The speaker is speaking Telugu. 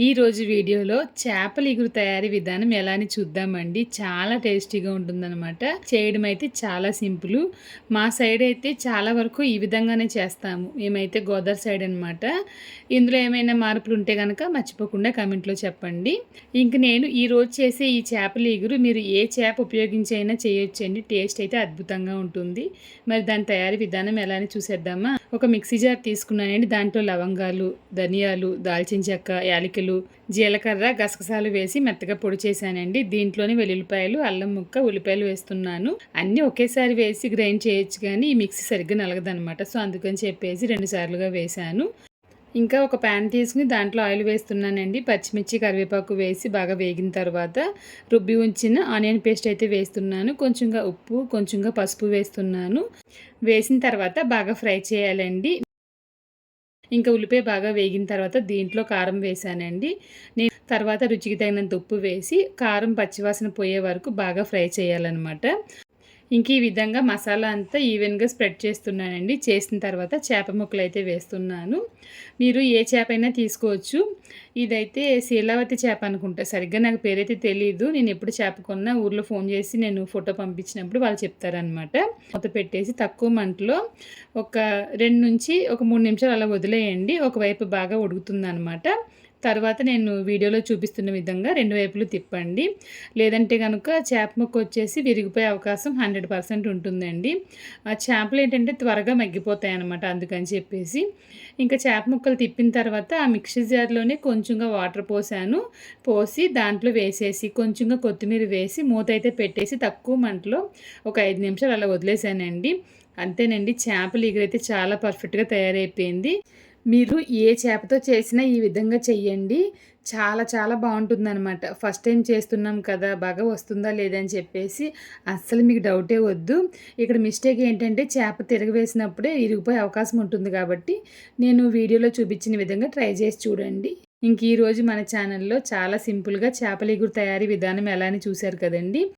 ఈరోజు వీడియోలో చేపల ఇగురు తయారీ విధానం ఎలా అని చూద్దామండి. చాలా టేస్టీగా ఉంటుందన్నమాట. చేయడం అయితే చాలా సింపుల్. మా సైడ్ అయితే చాలా వరకు ఈ విధంగానే చేస్తాము. మేమైతే గోదావరి సైడ్ అనమాట. ఇందులో ఏమైనా మార్పులు ఉంటే కనుక మర్చిపోకుండా కామెంట్లో చెప్పండి. ఇంక నేను ఈరోజు చేసే ఈ చేపల ఇగురు మీరు ఏ చేప ఉపయోగించి అయినా చేయొచ్చండి. టేస్ట్ అయితే అద్భుతంగా ఉంటుంది. మరి దాని తయారీ విధానం ఎలా అని చూసేద్దామా. ఒక మిక్సీ జార్ తీసుకున్నానండి. దాంట్లో లవంగాలు, ధనియాలు, దాల్చిన చెక్క, యాలకులు, జీలకర్ర, గసగసాలు వేసి మెత్తగా పొడి చేశానండి. దీంట్లోని వెల్లుల్లిపాయలు, అల్లం ముక్క, ఉల్లిపాయలు వేస్తున్నాను. అన్నీ ఒకేసారి వేసి గ్రైండ్ చేయొచ్చు కానీ ఈ మిక్సీ సరిగ్గా నలగదనమాట. సో అందుకని చెప్పేసి 2 సార్లుగా వేశాను. ఇంకా ఒక ప్యాన్ తీసుకుని దాంట్లో ఆయిల్ వేస్తున్నానండి. పచ్చిమిర్చి, కరివేపాకు వేసి బాగా వేగిన తర్వాత రుబ్బి ఉంచిన ఆనియన్ పేస్ట్ అయితే వేస్తున్నాను. కొంచెంగా ఉప్పు, కొంచెంగా పసుపు వేస్తున్నాను. వేసిన తర్వాత బాగా ఫ్రై చేయాలండి. ఇంకా ఉల్లిపాయ బాగా వేగిన తర్వాత దీంట్లో కారం వేసానండి. నేను తర్వాత రుచికి తగినంత ఉప్పు వేసి కారం పచ్చివాసన పోయే వరకు బాగా ఫ్రై చేయాలన్నమాట. ఇంక ఈ విధంగా మసాలా అంతా ఈవెన్గా స్ప్రెడ్ చేస్తున్నానండి. చేసిన తర్వాత చేప ముక్కలు అయితే వేస్తున్నాను. మీరు ఏ చేప అయినా తీసుకోవచ్చు. ఇదైతే శీలావతి చేప అనుకుంటా. సరిగ్గా నాకు పేరైతే తెలీదు. నేను ఎప్పుడు చేప కొన్నా ఊర్లో ఫోన్ చేసి నేను ఫోటో పంపించినప్పుడు వాళ్ళు చెప్తారనమాట. మూత పెట్టేసి తక్కువ మంటలో ఒక 2 నుంచి ఒక 3 నిమిషాలు అలా వదిలేయండి. ఒకవైపు బాగా ఉడుకుతుందనమాట. తర్వాత నేను వీడియోలో చూపిస్తున్న విధంగా 2 వైపులు తిప్పండి. లేదంటే కనుక చేప ముక్క వచ్చేసి విరిగిపోయే అవకాశం 100% ఉంటుందండి. ఆ చేపలు ఏంటంటే త్వరగా మగ్గిపోతాయి అన్నమాట. అందుకని చెప్పేసి ఇంకా చేప ముక్కలు తిప్పిన తర్వాత ఆ మిక్సీ జార్లోనే కొంచెంగా వాటర్ పోసి దాంట్లో వేసేసి కొంచెంగా కొత్తిమీర వేసి మూత అయితే పెట్టేసి తక్కువ మంటలో ఒక 5 నిమిషాలు అలా వదిలేసానండి. అంతేనండి, చేపల ఇగురైతే చాలా పర్ఫెక్ట్గా తయారైపోయింది. మీరు ఏ చేపతో చేసినా ఈ విధంగా చెయ్యండి. చాలా చాలా బాగుంటుందన్నమాట. ఫస్ట్ టైం చేస్తున్నాం కదా, బాగా వస్తుందా లేదా అని చెప్పేసి అస్సలు మీకు డౌటే వద్దు. ఇక్కడ మిస్టేక్ ఏంటంటే చేప తిరగవేసినప్పుడే ఇరిగిపోయే అవకాశం ఉంటుంది కాబట్టి నేను వీడియోలో చూపించిన విధంగా ట్రై చేసి చూడండి. ఇంక ఈరోజు మన ఛానల్లో చాలా సింపుల్గా చేపల ఇగురు తయారీ విధానం ఎలా అని చూశారు కదండి.